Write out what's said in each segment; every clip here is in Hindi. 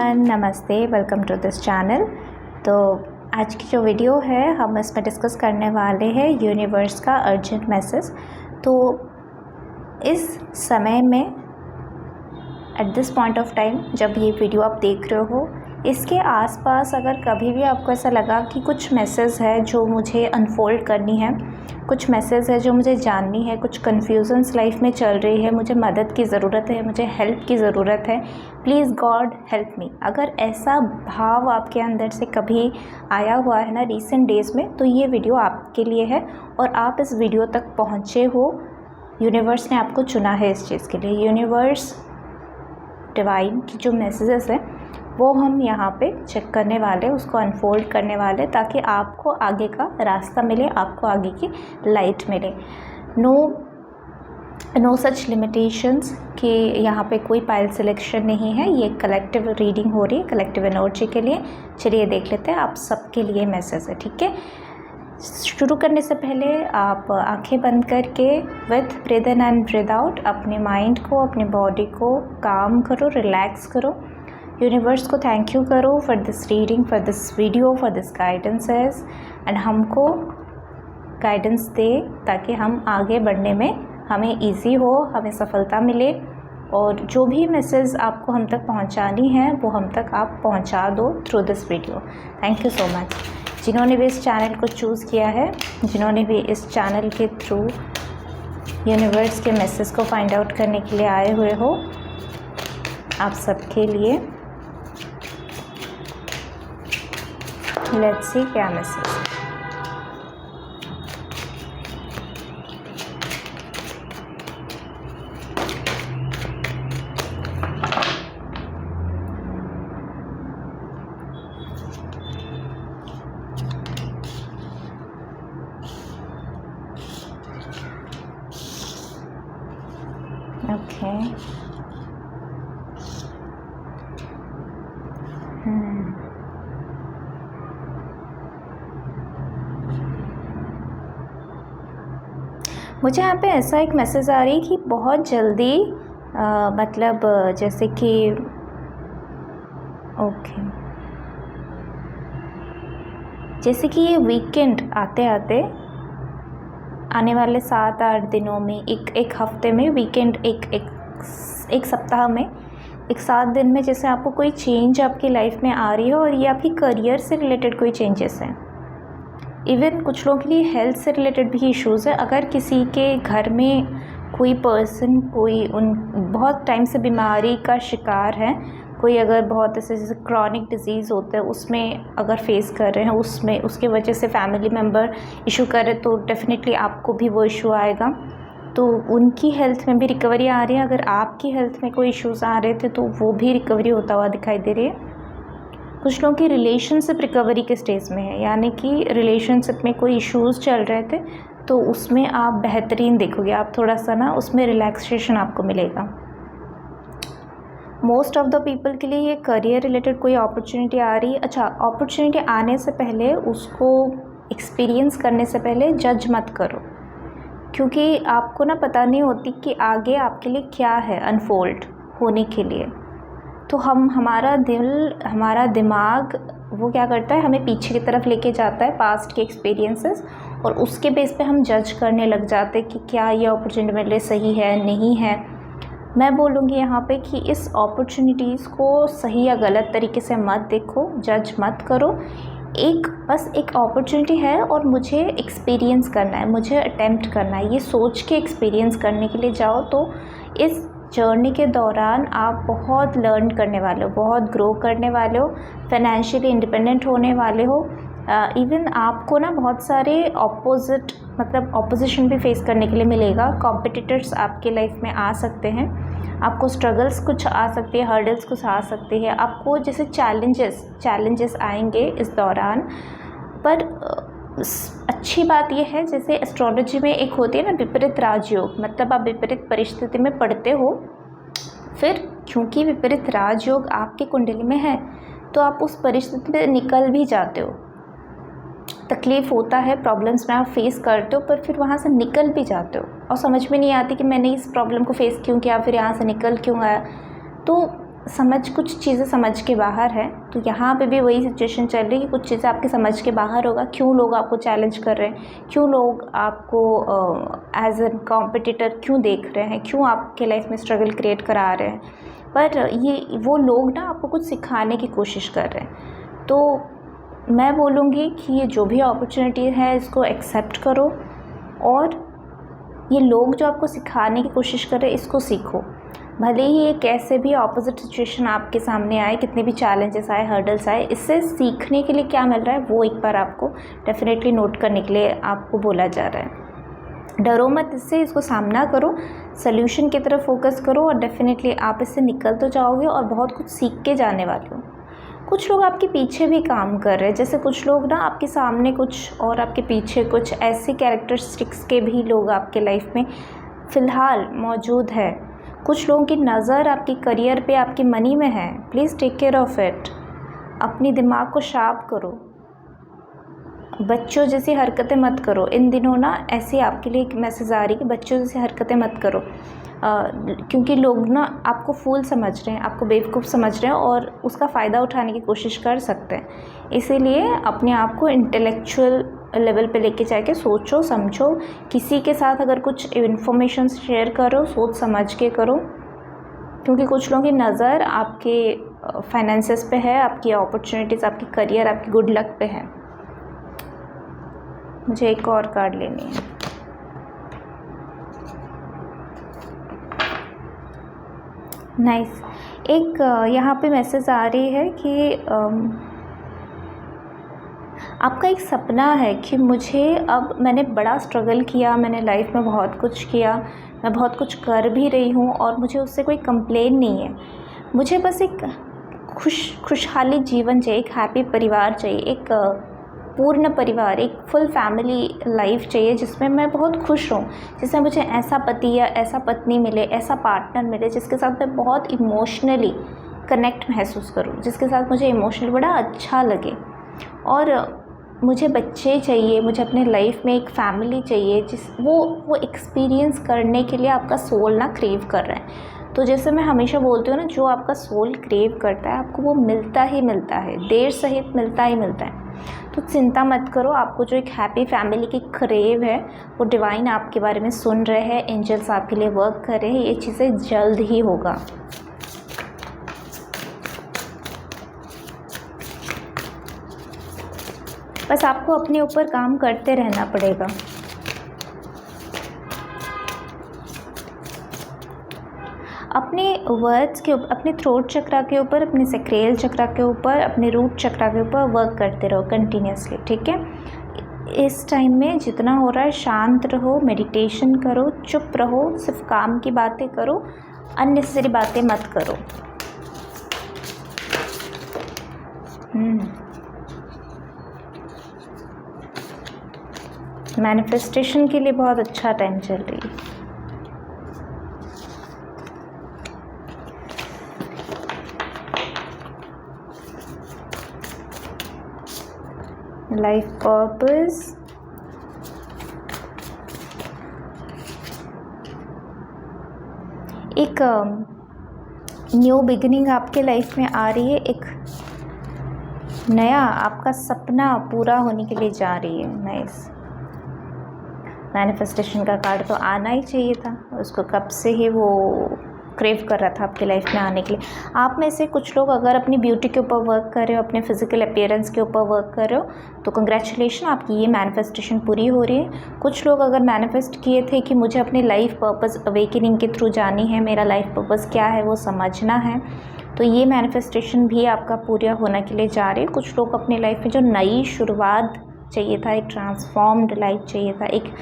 एवरीवन, नमस्ते, वेलकम टू दिस चैनल। तो आज की जो वीडियो है हम इसमें डिस्कस करने वाले हैं यूनिवर्स का अर्जेंट मैसेज। तो इस समय में at this point of time जब ये वीडियो आप देख रहे हो, इसके आसपास अगर कभी भी आपको ऐसा लगा कि कुछ मैसेज है जो मुझे अनफोल्ड करनी है, कुछ मैसेज है जो मुझे जाननी है, कुछ कन्फ्यूजन्स लाइफ में चल रही है, मुझे मदद की ज़रूरत है, मुझे हेल्प की ज़रूरत है, प्लीज़ गॉड हेल्प मी, अगर ऐसा भाव आपके अंदर से कभी आया हुआ है ना रिसेंट डेज़ में, तो ये वीडियो आपके लिए है और आप इस वीडियो तक पहुँचे हो। यूनिवर्स ने आपको चुना है इस चीज़ के लिए। यूनिवर्स डिवाइन की जो मैसेजेस हैं वो हम यहाँ पे चेक करने वाले, उसको अनफोल्ड करने वाले, ताकि आपको आगे का रास्ता मिले, आपको आगे की लाइट मिले। नो सच लिमिटेशंस कि यहाँ पे कोई पाइल सिलेक्शन नहीं है, ये कलेक्टिव रीडिंग हो रही है कलेक्टिव एनर्जी के लिए। चलिए देख लेते हैं, आप सबके लिए मैसेज है, ठीक है। शुरू करने से पहले आप आंखें बंद करके with breathe in and breathe out अपने माइंड को, अपने बॉडी को काम करो, रिलैक्स करो। यूनिवर्स को थैंक यू करो for this reading, for this video, for this guidances, and हमको गाइडेंस दे ताकि हम आगे बढ़ने में हमें इजी हो, हमें सफलता मिले, और जो भी मैसेज आपको हम तक पहुंचानी है वो हम तक आप पहुंचा दो through this video. Thank you so much. जिन्होंने भी इस चैनल को चूज़ किया है, जिन्होंने भी इस चैनल के थ्रू यूनिवर्स के मैसेज को फाइंड आउट करने के लिए आए हुए हो, आप सबके लिए लेट्स सी क्या मैसेज। ओके, मुझे यहाँ पे ऐसा एक मैसेज आ रही है कि बहुत जल्दी मतलब जैसे कि ओके, जैसे कि ये वीकेंड आते आते आने वाले 7-8 दिनों में, एक हफ्ते में वीकेंड, एक सप्ताह में, एक 7 दिन में, जैसे आपको कोई चेंज आपकी लाइफ में आ रही है, और ये आपकी करियर से रिलेटेड कोई चेंजेस हैं। इवन कुछ लोगों के लिए हेल्थ से रिलेटेड भी इश्यूज़ है। अगर किसी के घर में कोई पर्सन, कोई बहुत टाइम से बीमारी का शिकार है, कोई अगर बहुत ऐसे जैसे क्रॉनिक डिजीज़ होते हैं उसमें अगर फेस कर रहे हैं, उसमें उसके वजह से फैमिली मेम्बर इशू कर रहे, तो डेफिनेटली आपको भी वो इशू आएगा। तो उनकी हेल्थ में भी रिकवरी आ रही है। अगर आपकी हेल्थ में कोई इश्यूज़ आ रहे थे तो वो भी रिकवरी होता हुआ दिखाई दे रही है। कुछ लोगों की रिलेशनशिप रिकवरी के स्टेज में है, यानी कि रिलेशनशिप में कोई इश्यूज़ चल रहे थे तो उसमें आप बेहतरीन देखोगे, आप थोड़ा सा ना उसमें रिलैक्सेशन आपको मिलेगा। मोस्ट ऑफ द पीपल के लिए ये करियर रिलेटेड कोई अपॉर्चुनिटी आ रही है। अच्छा, अपॉर्चुनिटी आने से पहले, उसको एक्सपीरियंस करने से पहले जज मत करो, क्योंकि आपको ना पता नहीं होती कि आगे आपके लिए क्या है अनफोल्ड होने के लिए। तो हमारा दिमाग वो क्या करता है, हमें पीछे की तरफ लेके जाता है, पास्ट के एक्सपीरियंसेस, और उसके बेस पे हम जज करने लग जाते हैं कि क्या ये अपॉर्चुनिटी मेरे लिए सही है, नहीं है। मैं बोलूँगी यहाँ पे कि इस अपॉर्चुनिटीज़ को सही या गलत तरीके से मत देखो, जज मत करो। बस एक अपॉर्चुनिटी है और मुझे एक्सपीरियंस करना है, मुझे अटेम्प्ट करना है, ये सोच के एक्सपीरियंस करने के लिए जाओ। तो इस जर्नी के दौरान आप बहुत लर्न करने वाले हो, बहुत ग्रो करने वाले हो, फाइनेंशियली इंडिपेंडेंट होने वाले हो। इवन आपको ना बहुत सारे ऑपोजिशन भी फेस करने के लिए मिलेगा। कॉम्पिटिटर्स आपके लाइफ में आ सकते हैं, आपको स्ट्रगल्स कुछ आ सकती है, हर्डल्स कुछ आ सकती है, आपको जैसे चैलेंजेस आएंगे इस दौरान। पर अच्छी बात यह है, जैसे एस्ट्रोलॉजी में एक होती है ना विपरीत राजयोग, मतलब आप विपरीत परिस्थिति में पढ़ते हो, फिर क्योंकि विपरीत राजयोग आपकी कुंडली में है तो आप उस परिस्थिति में निकल भी जाते हो। तकलीफ़ होता है, प्रॉब्लम्स में आप फेस करते हो, पर फिर वहाँ से निकल भी जाते हो और समझ में नहीं आती कि मैंने इस प्रॉब्लम को फेस क्यों किया, फिर यहाँ से निकल क्यों आया। तो कुछ चीज़ें समझ के बाहर है। तो यहाँ पे भी वही सिचुएशन चल रही है कि कुछ चीज़ें आपके समझ के बाहर होगा। क्यों लोग आपको चैलेंज कर रहे हैं, क्यों लोग आपको एज ए कॉम्पिटिटर क्यों देख रहे हैं, क्यों आपके लाइफ में स्ट्रगल क्रिएट करा रहे हैं। पर ये वो लोग ना आपको कुछ सिखाने की कोशिश कर रहे हैं। तो मैं बोलूँगी कि ये जो भी अपॉर्चुनिटी है इसको एक्सेप्ट करो, और ये लोग जो आपको सिखाने की कोशिश कर रहे हैं इसको सीखो। भले ही ये कैसे भी ऑपोजिट सिचुएशन आपके सामने आए, कितने भी चैलेंजेस आए, हर्डल्स आए, इससे सीखने के लिए क्या मिल रहा है वो एक बार आपको डेफिनेटली नोट करने के लिए आपको बोला जा रहा है। डरो मत इससे, इसको सामना करो, सल्यूशन की तरफ फोकस करो, और डेफिनेटली आप इससे निकल तो जाओगे और बहुत कुछ सीख के जाने वाले हो। कुछ लोग आपके पीछे भी काम कर रहे हैं, जैसे कुछ लोग ना आपके सामने कुछ और आपके पीछे कुछ, ऐसे कैरेक्टरिस्टिक्स के भी लोग आपके लाइफ में फ़िलहाल मौजूद है। कुछ लोगों की नज़र आपके करियर पे, आपकी मनी में है। Please take care of it. अपनी दिमाग को शार्प करो, बच्चों जैसी हरकतें मत करो। इन दिनों ना ऐसे आपके लिए एक मैसेज आ रही है कि बच्चों जैसी हरकतें मत करो, क्योंकि लोग ना आपको फूल समझ रहे हैं, आपको बेवकूफ़ समझ रहे हैं और उसका फ़ायदा उठाने की कोशिश कर सकते हैं। इसीलिए अपने आप को इंटेलेक्चुअल लेवल पे लेके जाके सोचो समझो। किसी के साथ अगर कुछ इन्फॉर्मेशन शेयर करो, सोच समझ के करो, क्योंकि कुछ लोगों की नज़र आपके फाइनेंसेस पे है, आपकी अपॉर्चुनिटीज़, आपकी करियर, आपकी गुड लक पे है। मुझे एक और कार्ड लेनी है। नाइस। एक यहाँ पे मैसेज आ रही है कि आपका एक सपना है कि मैंने बड़ा स्ट्रगल किया, मैंने लाइफ में बहुत कुछ किया, मैं बहुत कुछ कर भी रही हूँ और मुझे उससे कोई कंप्लेन नहीं है। मुझे बस एक खुशहाली जीवन चाहिए, एक हैप्पी परिवार चाहिए, एक पूर्ण परिवार, एक फुल फैमिली लाइफ चाहिए जिसमें मैं बहुत खुश हूँ, जिसमें मुझे ऐसा पति या ऐसा पत्नी मिले, ऐसा पार्टनर मिले जिसके साथ मैं बहुत इमोशनली कनेक्ट महसूस करूँ, जिसके साथ मुझे इमोशनली बड़ा अच्छा लगे। और मुझे बच्चे चाहिए, मुझे अपने लाइफ में एक फैमिली चाहिए वो एक्सपीरियंस करने के लिए आपका सोल ना क्रेव कर रहा है। तो जैसे मैं हमेशा बोलती हूँ ना, जो आपका सोल क्रेव करता है आपको वो मिलता ही मिलता है, देर सहित मिलता ही मिलता है। तो चिंता मत करो, आपको जो एक हैप्पी फैमिली की क्रेव है वो डिवाइन आपके बारे में सुन रहे हैं, एंजल्स आपके लिए वर्क कर रहे हैं, ये चीज़ें जल्द ही होगा। बस आपको अपने ऊपर काम करते रहना पड़ेगा। अपने वर्ड्स के ऊपर, अपने थ्रोट चक्रा के ऊपर, अपने सैक्रेल चक्रा के ऊपर, अपने रूट चक्रा के ऊपर वर्क करते रहो कंटिन्यूसली, ठीक है। इस टाइम में जितना हो रहा है शांत रहो, मेडिटेशन करो, चुप रहो, सिर्फ काम की बातें करो, अननेसेसरी बातें मत करो। मैनिफेस्टेशन के लिए बहुत अच्छा टाइम चल रही है। लाइफ पर्पस, एक न्यू बिगिनिंग आपके लाइफ में आ रही है, एक नया आपका सपना पूरा होने के लिए जा रही है। नाइस। मैनिफेस्टेशन का कार्ड तो आना ही चाहिए था, उसको कब से ही वो क्रेव कर रहा था आपकी लाइफ में आने के लिए। आप में से कुछ लोग अगर अपनी ब्यूटी के ऊपर वर्क कर रहे हो, अपने फिजिकल अपीयरेंस के ऊपर वर्क कर रहे हो, तो कंग्रेचुलेशन, आपकी ये मैनिफेस्टेशन पूरी हो रही है। कुछ लोग अगर मैनिफेस्ट किए थे कि मुझे अपनी लाइफ पर्पस अवेकनिंग के थ्रू जानी है, मेरा लाइफ पर्पस क्या है वो समझना है, तो ये मैनिफेस्टेशन भी आपका पूरा होने के लिए जा रही है। कुछ लोग अपनी लाइफ में जो नई शुरुआत चाहिए था, एक ट्रांसफॉर्म्ड लाइफ चाहिए था, एक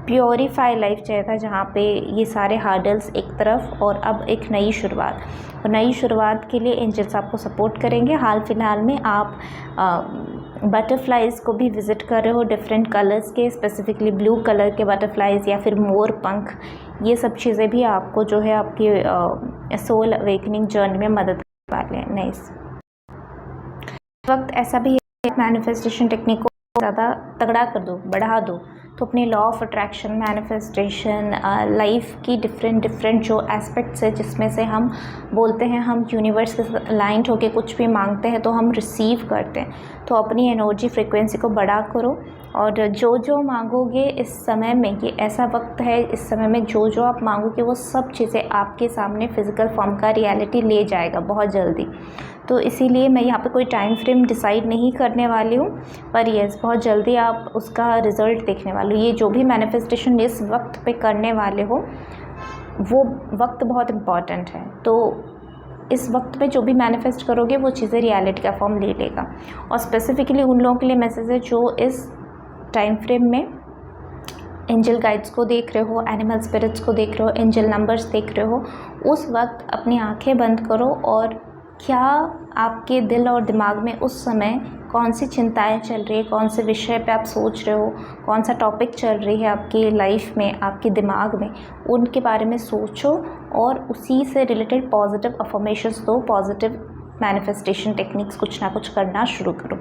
प्योरीफाई लाइफ चाहिए था, जहाँ पे ये सारे हार्डल्स एक तरफ और अब एक नई शुरुआत। और नई शुरुआत के लिए एंजल्स आपको सपोर्ट करेंगे। हाल फिलहाल में आप बटरफ्लाइज़ को भी विज़िट कर रहे हो, डिफरेंट कलर्स के, स्पेसिफिकली ब्लू कलर के बटरफ्लाइज़ या फिर मोर पंख, ये सब चीज़ें भी आपको जो है आपकी सोल अवेकनिंग जर्नी में मदद करने वाले हैं। नाइस। वक्त ऐसा भी है, मैनिफेस्टेशन टेक्निक को ज़्यादा तगड़ा कर दो, बढ़ा दो, तो अपने law of attraction, manifestation, life की डिफरेंट जो एस्पेक्ट्स है जिसमें से हम बोलते हैं हम यूनिवर्स के साथ अलाइंड होकर कुछ भी मांगते हैं तो हम रिसीव करते हैं। तो अपनी एनर्जी फ्रिक्वेंसी को बड़ा करो और जो मांगोगे इस समय में, ये ऐसा वक्त है, इस समय में जो आप मांगोगे वो सब चीज़ें आपके सामने फिज़िकल फॉर्म का रियलिटी ले जाएगा बहुत जल्दी। तो इसीलिए मैं यहाँ पे कोई टाइम फ्रेम डिसाइड नहीं करने वाली हूँ, पर यस बहुत जल्दी आप उसका रिज़ल्ट देखने वाले हो। ये जो भी मैनिफेस्टेशन इस वक्त पे करने वाले हो वो वक्त बहुत इम्पॉर्टेंट है। तो इस वक्त पे जो भी मैनिफेस्ट करोगे वो चीज़ें रियलिटी का फॉर्म ले लेगा। और स्पेसिफिकली उन लोगों के लिए मैसेज है जो इस टाइम फ्रेम में एंजल गाइड्स को देख रहे हो, एनिमल स्पिरिट्स को देख रहे हो, एंजल नंबर्स देख रहे हो। उस वक्त अपनी आंखें बंद करो और क्या आपके दिल और दिमाग में उस समय कौन सी चिंताएं चल रही है, कौन से विषय पे आप सोच रहे हो, कौन सा टॉपिक चल रही है आपकी लाइफ में, आपके दिमाग में, उनके बारे में सोचो और उसी से रिलेटेड पॉजिटिव अफर्मेशंस दो, पॉजिटिव मैनिफेस्टेशन टेक्निक्स कुछ ना कुछ करना शुरू करो।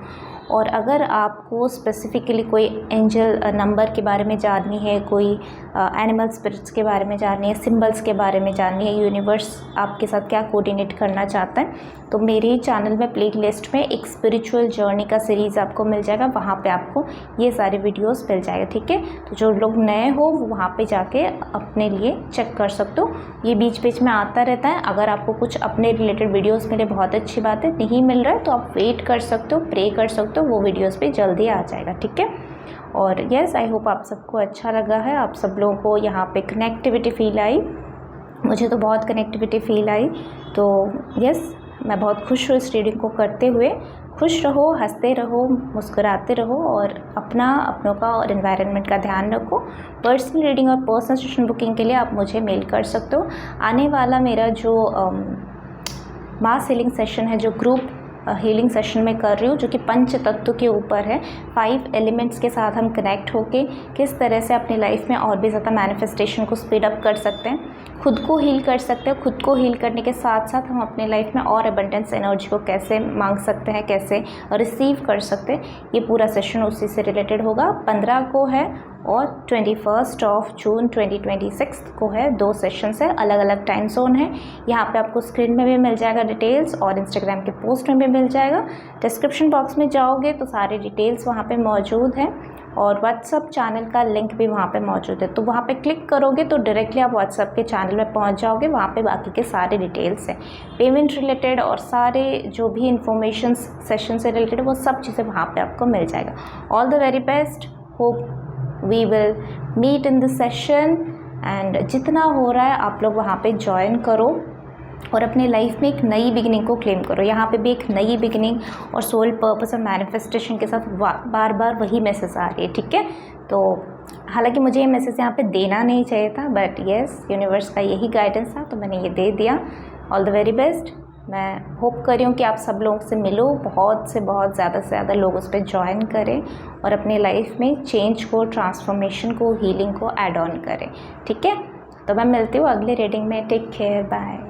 और अगर आपको स्पेसिफिकली कोई एंजल नंबर के बारे में जाननी है, कोई एनिमल स्पिरिट्स के बारे में जाननी है, सिंबल्स के बारे में जाननी है, यूनिवर्स आपके साथ क्या कोऑर्डिनेट करना चाहता है, तो मेरे चैनल में प्लेलिस्ट में एक स्पिरिचुअल जर्नी का सीरीज़ आपको मिल जाएगा। वहाँ पे आपको ये सारे वीडियोस मिल जाएगा, ठीक है। तो जो लोग नए हो वो वहाँ पे जाके अपने लिए चेक कर सकते हो। ये बीच बीच में आता रहता है। अगर आपको कुछ अपने रिलेटेड वीडियोस मिले बहुत अच्छी बात है, नहीं मिल रहा है तो आप वेट कर सकते हो, प्रे कर सकते हो, वो वीडियोस पे जल्दी आ जाएगा, ठीक है। और यस, आई होप आप सबको अच्छा लगा है, आप सब लोगों को यहाँ पे कनेक्टिविटी फील आई। मुझे तो बहुत कनेक्टिविटी फील आई। तो यस, मैं बहुत खुश हूँ इस रीडिंग को करते हुए। खुश रहो, हंसते रहो, मुस्कुराते रहो और अपनों का और एनवायरनमेंट का ध्यान रखो। पर्सनल रीडिंग और पर्सनल सेशन बुकिंग के लिए आप मुझे मेल कर सकते हो। आने वाला मेरा जो मास हीलिंग सेशन है, जो ग्रुप हीलिंग सेशन में कर रही हूँ, जो कि पंच तत्व के ऊपर है, 5 एलिमेंट्स के साथ हम कनेक्ट होके किस तरह से अपनी लाइफ में और भी ज़्यादा मैनिफेस्टेशन को स्पीड अप कर सकते हैं, खुद को हील कर सकते हैं। खुद को हील करने के साथ साथ हम अपने लाइफ में और एबंडेंस एनर्जी को कैसे मांग सकते हैं, कैसे रिसीव कर सकते हैं, ये पूरा सेशन उसी से रिलेटेड होगा। 15 को है और 21 जून 2026 को है। 2 सेशंस है, अलग अलग टाइम जोन है। यहाँ पे आपको स्क्रीन में भी मिल जाएगा डिटेल्स और इंस्टाग्राम के पोस्ट में भी मिल जाएगा। डिस्क्रिप्शन बॉक्स में जाओगे तो सारे डिटेल्स वहाँ पे मौजूद हैं और व्हाट्सअप चैनल का लिंक भी वहाँ पे मौजूद है। तो वहाँ पे क्लिक करोगे तो डायरेक्टली आप व्हाट्सअप के चैनल में पहुँच जाओगे। वहाँ पे बाकी के सारे डिटेल्स हैं, पेमेंट रिलेटेड और सारे जो भी इंफॉर्मेशन सेशन से रिलेटेड, वो सब चीज़ें वहाँ पे आपको मिल जाएगा। All the very best, hope we will meet in this session. And जितना हो रहा है आप लोग वहाँ पे ज्वाइन करो और अपने लाइफ में एक नई बिगिनिंग को क्लेम करो। यहाँ पे भी एक नई बिगिनिंग और सोल पर्पस और मैनिफेस्टेशन के साथ बार बार वही मैसेज आ रही है, ठीक है। तो हालांकि मुझे ये मैसेज यहाँ पे देना नहीं चाहिए था, बट येस, यूनिवर्स का यही गाइडेंस था तो मैंने ये दे दिया। All the very best. मैं होप कर रही हूँ कि आप सब लोगों से मिलो, बहुत से ज़्यादा लोग उस पर ज्वाइन करें और अपने लाइफ में चेंज को, ट्रांसफॉर्मेशन को, हीलिंग को ऐड ऑन करें, ठीक है। तो मैं मिलती हूँ अगले रीडिंग में। Take care, bye.